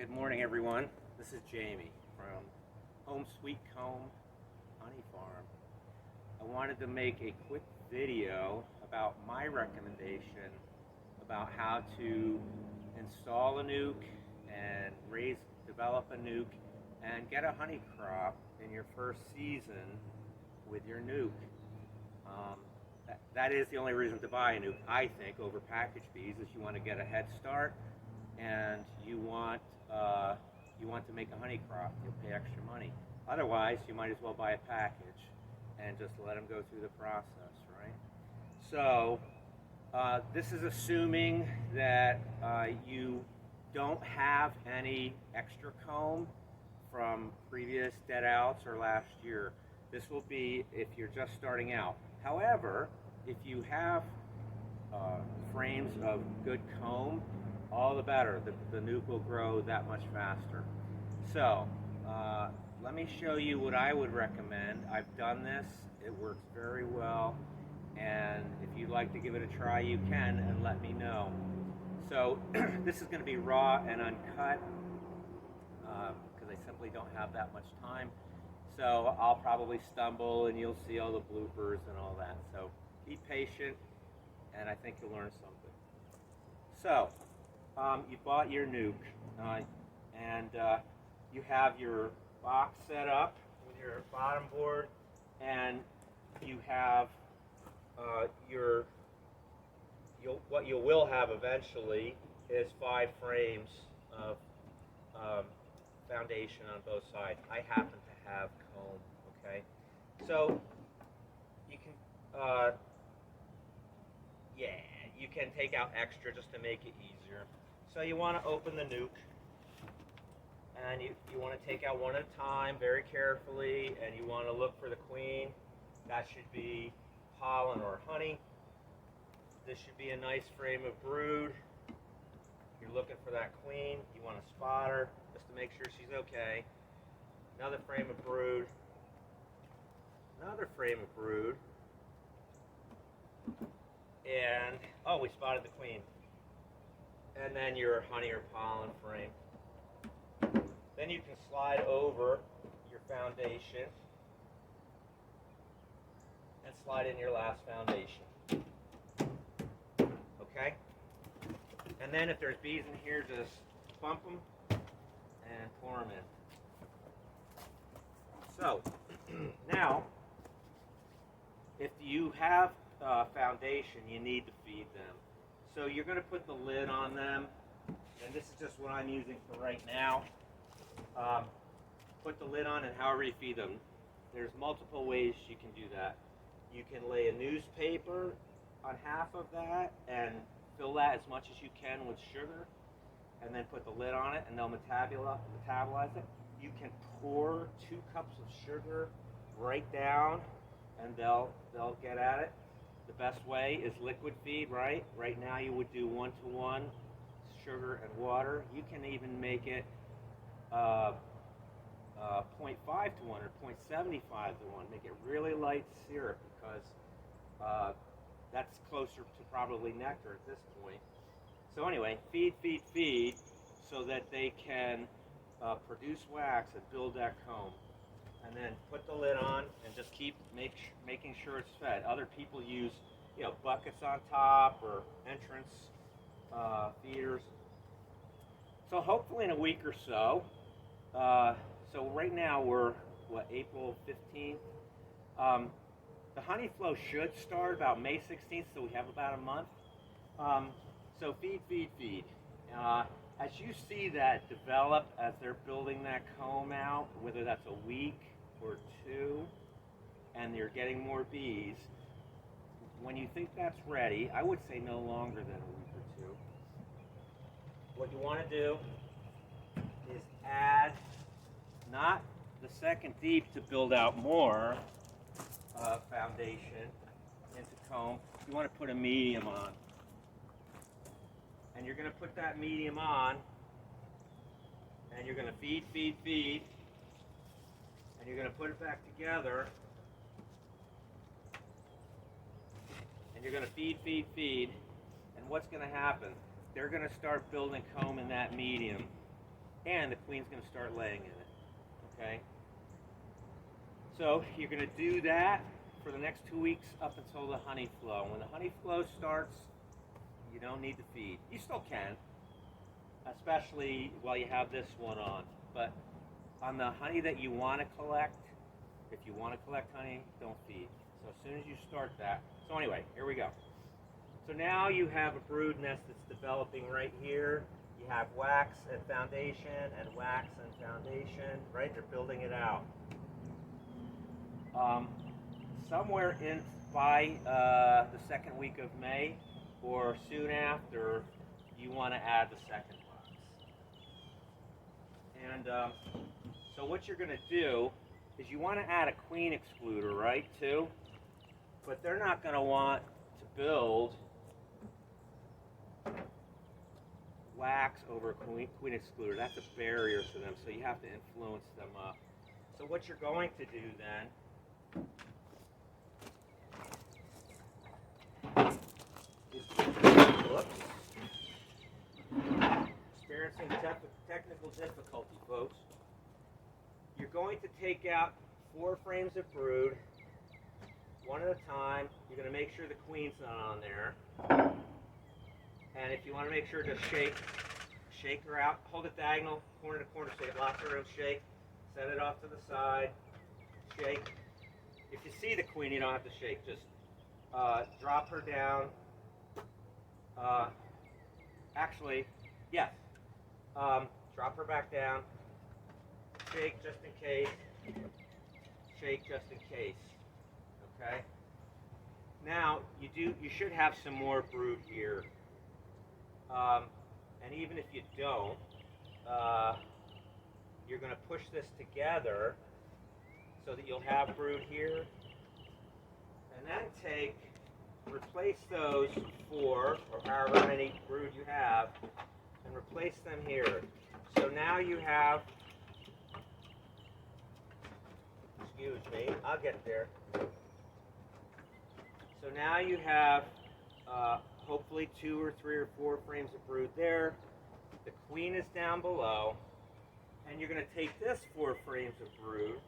Good morning, everyone. This is Jamie from Home Sweet Comb Honey Farm. I wanted to make a quick video about my recommendation about how to install a nuke and develop a nuke and get a honey crop in your first season with your nuke. That is the only reason to buy a nuke, I think, over packaged bees, is you want to get a head start and you want to make a honey crop. You'll pay extra money. Otherwise, you might as well buy a package and just let them go through the process, right? So this is assuming that you don't have any extra comb from previous dead outs or last year. This will be if you're just starting out. However, if you have frames of good comb, all the better. The nuke will grow that much faster. So let me show you what I would recommend. I've done this. It works very well. And if you'd like to give it a try, you can, and let me know. So this is going to be raw and uncut because I simply don't have that much time. So I'll probably stumble and you'll see all the bloopers and all that. So be patient and I think you'll learn something. So you bought your nuke and you have your box set up with your bottom board, and you have what you will have eventually is 5 frames of foundation on both sides. I happen to have comb, okay? So you can, you can take out extra just to make it easier. So you want to open the nuke, and you want to take out one at a time very carefully, and you want to look for the queen. That should be pollen or honey. This should be a nice frame of brood. You're looking for that queen. You want to spot her just to make sure she's okay. Another frame of brood. Another frame of brood. And, oh, we spotted the queen. And then your honey or pollen frame. Then you can slide over your foundation and slide in your last foundation. Okay? And then if there's bees in here, just bump them and pour them in. So, now, if you have foundation, you need to feed them. So you're going to put the lid on them, and this is just what I'm using for right now. Put the lid on, and however you feed them, there's multiple ways you can do that. You can lay a newspaper on half of that and fill that as much as you can with sugar, and then put the lid on it, and they'll metabolize it. You can pour 2 cups of sugar right down, and they'll get at it. The best way is liquid feed, right? Right now you would do 1-to-1 sugar and water. You can even make it 0.5-to-1 or 0.75-to-1. Make it really light syrup because that's closer to probably nectar at this point. So anyway, feed so that they can produce wax and build that comb. And then put the lid on and just keep making sure it's fed. Other people use, buckets on top or entrance feeders. So hopefully in a week or so. So right now we're April 15th. The honey flow should start about May 16th, so we have about a month. So feed. As you see that develop as they're building that comb out, whether that's a week or 2, and you're getting more bees, when you think that's ready, I would say no longer than a week or 2. What you want to do is add not the second deep to build out more foundation into comb. You want to put a medium on. And you're going to put that medium on, and you're going to feed, and you're going to put it back together, and you're going to feed, and what's going to happen? They're going to start building comb in that medium. and the queen's going to start laying in it. Okay? So you're going to do that for the next 2 weeks up until the honey flow. When the honey flow starts, you don't need to feed. You still can, especially while you have this one on. But on the honey that you want to collect, if you want to collect honey, don't feed. So as soon as you start that. So anyway, here we go. So now you have a brood nest that's developing right here. You have wax and foundation and wax and foundation, right? They're building it out. Somewhere in by the second week of May or soon after, you want to add the second box. And so what you're going to do is you want to add a queen excluder, right, too? But they're not going to want to build wax over a queen excluder. That's a barrier to them, so you have to influence them up. So what you're going to do then is, whoops, experiencing technical difficulty, folks. You're going to take out 4 frames of brood, one at a time. You're going to make sure the queen's not on there. And if you want to make sure to shake her out, hold it diagonal, corner to corner, so you have lots of room. Shake, set it off to the side, shake. If you see the queen, you don't have to shake. Just drop her down. Actually, yes. Drop her back down. Shake just in case. Shake just in case. Okay. Now you should have some more brood here. And even if you don't, you're going to push this together so that you'll have brood here. And then replace those 4, or however many brood you have, and replace them here. So now you have, excuse me, I'll get there. So now you have hopefully 2 or 3 or 4 frames of brood there. The queen is down below, and you're going to take this 4 frames of brood,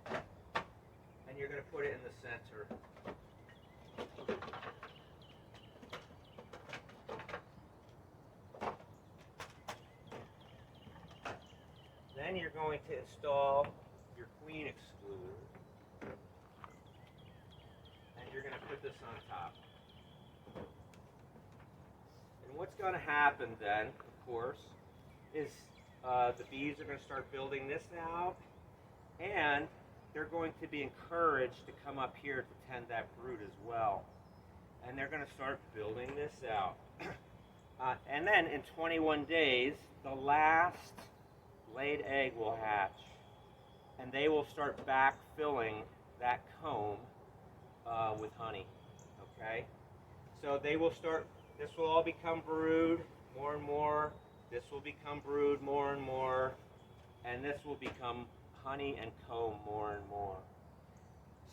and you're going to put it in the center. Then you're going to install your queen excluder, and you're going to put this on top. And what's going to happen then, of course, is the bees are going to start building this out, and they're going to be encouraged to come up here to tend that brood as well. And they're going to start building this out. And then in 21 days, the last laid egg will hatch, and they will start backfilling that comb with honey. Okay? So they will start, this will all become brood more and more. This will become brood more and more. And this will become honey and comb more and more.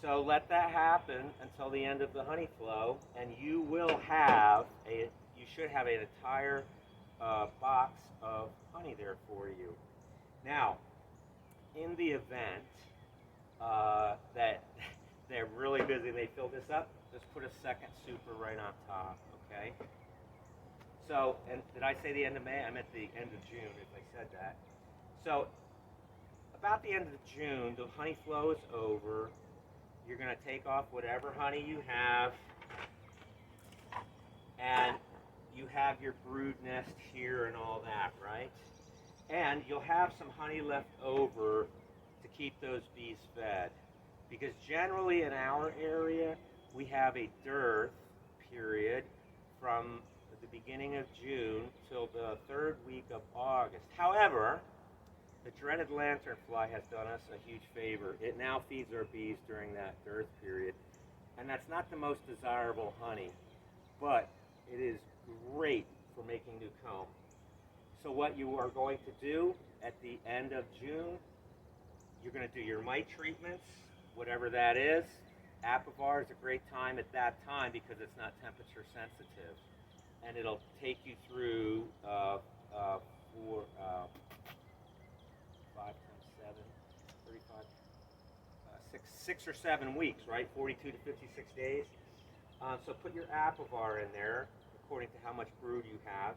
So let that happen until the end of the honey flow, and you will have you should have an entire box of honey there for you. Now, in the event that they're really busy, they fill this up, just put a second super right on top, okay? So, and did I say the end of May? I meant the end of June if I said that. So, about the end of June, the honey flow is over. You're going to take off whatever honey you have, and you have your brood nest here and all that, right? And you'll have some honey left over to keep those bees fed. Because generally in our area, we have a dearth period from the beginning of June till the 3rd week of August. However, the dreaded lanternfly has done us a huge favor. It now feeds our bees during that dearth period. And that's not the most desirable honey, but it is great for making new comb. So what you are going to do at the end of June, you're going to do your mite treatments, whatever that is. Apivar is a great time at that time because it's not temperature sensitive. And it'll take you through for 5 times 7, 35, 6 or 7 weeks, right? 42 to 56 days. So put your apivar in there according to how much brood you have.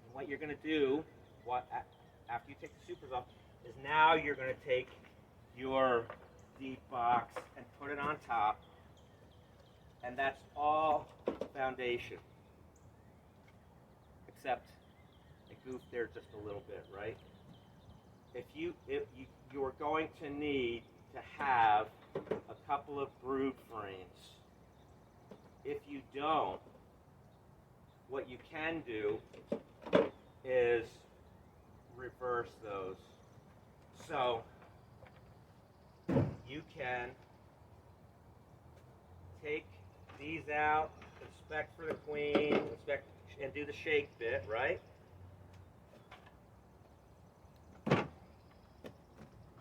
And what you're going to do, after you take the supers off, is now you're going to take your deep box and put it on top, and that's all foundation, except I goofed there just a little bit, right? If you are going to need to have a couple of brood frames. If you don't, what you can do is reverse those. So you can take these out, inspect for the queen, inspect and do the shake bit, right?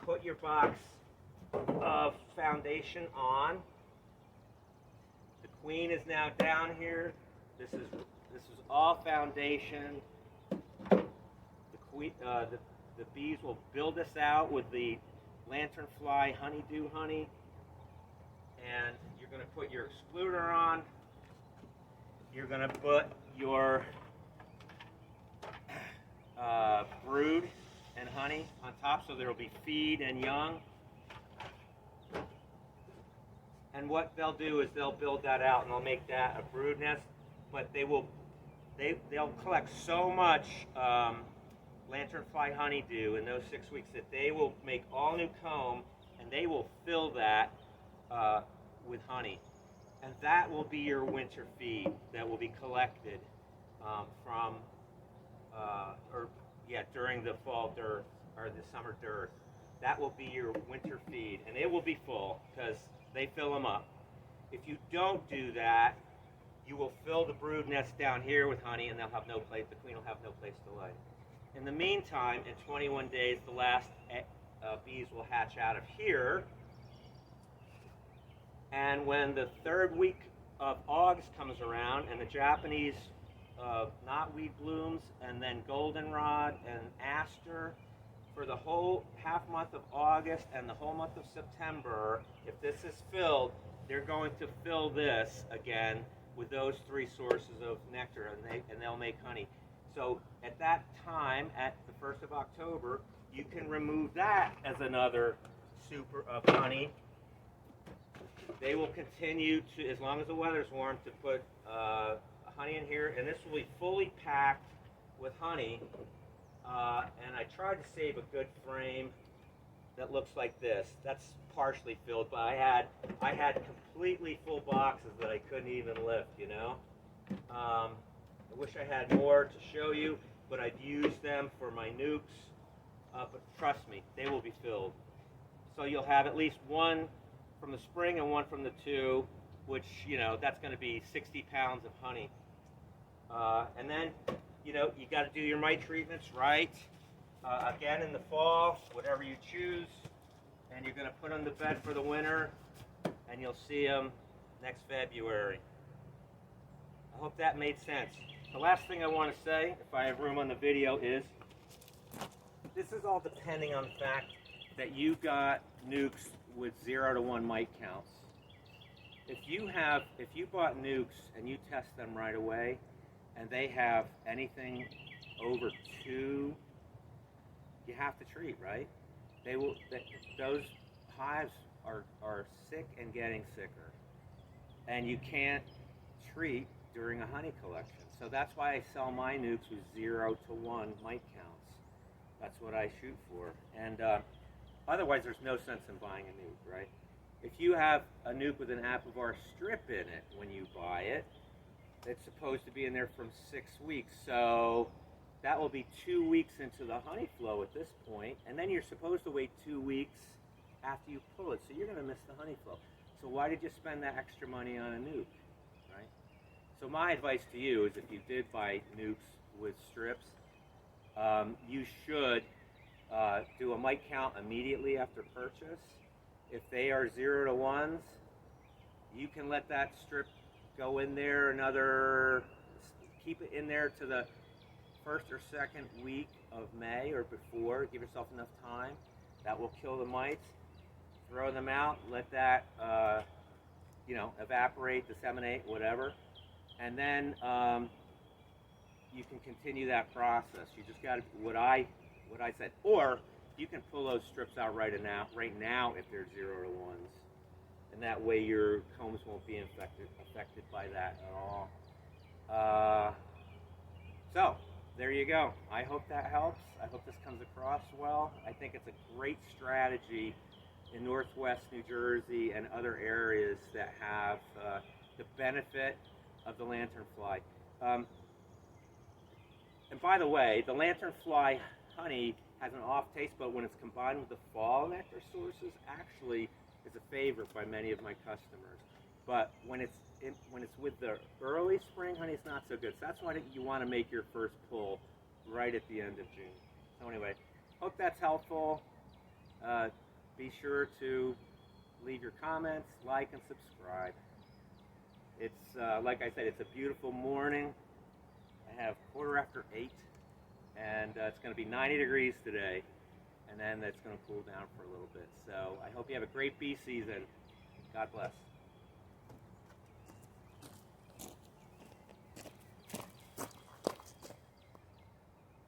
Put your box of foundation on. The queen is now down here. This is all foundation. The bees will build this out with the lanternfly honeydew honey, and you're going to put your excluder on. You're going to put your brood and honey on top, so there will be feed and young. And what they'll do is they'll build that out and they'll make that a brood nest, but they'll collect so much lanternfly honeydew in those 6 weeks that they will make all new comb, and they will fill that with honey. And that will be your winter feed that will be collected during the fall dearth or the summer dearth. That will be your winter feed, and it will be full because they fill them up. If you don't do that, you will fill the brood nest down here with honey, and they'll have no place. The queen will have no place to lay. In the meantime, in 21 days, the last bees will hatch out of here. And when the 3rd week of August comes around, and the Japanese knotweed blooms, and then goldenrod and aster, for the whole half month of August and the whole month of September, if this is filled, they're going to fill this again with those 3 sources of nectar, and they'll make honey. So at that time, at the 1st of October, you can remove that as another super of honey. They will continue to, as long as the weather's warm, to put honey in here, and this will be fully packed with honey. And I tried to save a good frame that looks like this. That's partially filled, but I had completely full boxes that I couldn't even lift, you know. I wish I had more to show you, but I've used them for my nukes. But trust me, they will be filled. So you'll have at least one from the spring and one from the 2, which, you know, that's going to be 60 pounds of honey. And then, you know, you got to do your mite treatments, right? Again in the fall, whatever you choose, and you're going to put them to bed for the winter, and you'll see them next February. I hope that made sense. The last thing I want to say, if I have room on the video, is this is all depending on the fact that you got nukes with 0 to 1 mite counts. If you bought nukes and you test them right away, and they have anything over 2, you have to treat, right? Those hives are sick and getting sicker, and you can't treat during a honey collection. So that's why I sell my nukes with 0 to 1 mite counts. That's what I shoot for. And otherwise, there's no sense in buying a nuke, right? If you have a nuke with an apivar strip in it when you buy it, it's supposed to be in there from 6 weeks. So that will be 2 weeks into the honey flow at this point, and then you're supposed to wait 2 weeks after you pull it. So you're going to miss the honey flow. So why did you spend that extra money on a nuke, right? So my advice to you is, if you did buy nukes with strips, you should do a mite count immediately after purchase. If they are 0 to 1s, you can let that strip go in there keep it in there first or second week of May or before. Give yourself enough time. That will kill the mites. Throw them out. Let that evaporate, disseminate, whatever, and then you can continue that process. You just got to what I said, or you can pull those strips out right now if they're 0 to 1s, and that way your combs won't be affected by that at all. So there you go. I hope that helps. I hope this comes across well. I think it's a great strategy in northwest New Jersey and other areas that have the benefit of the lanternfly. And by the way, the lanternfly honey has an off taste, but when it's combined with the fall nectar sources, actually is a favorite by many of my customers. But when it's with the early spring honey, it's not so good. So that's why you want to make your first pull right at the end of June. So anyway, hope that's helpful. Be sure to leave your comments, like, and subscribe. It's, like I said, it's a beautiful morning. I have 8:15, and it's going to be 90 degrees today, and then it's going to cool down for a little bit. So I hope you have a great bee season. God bless.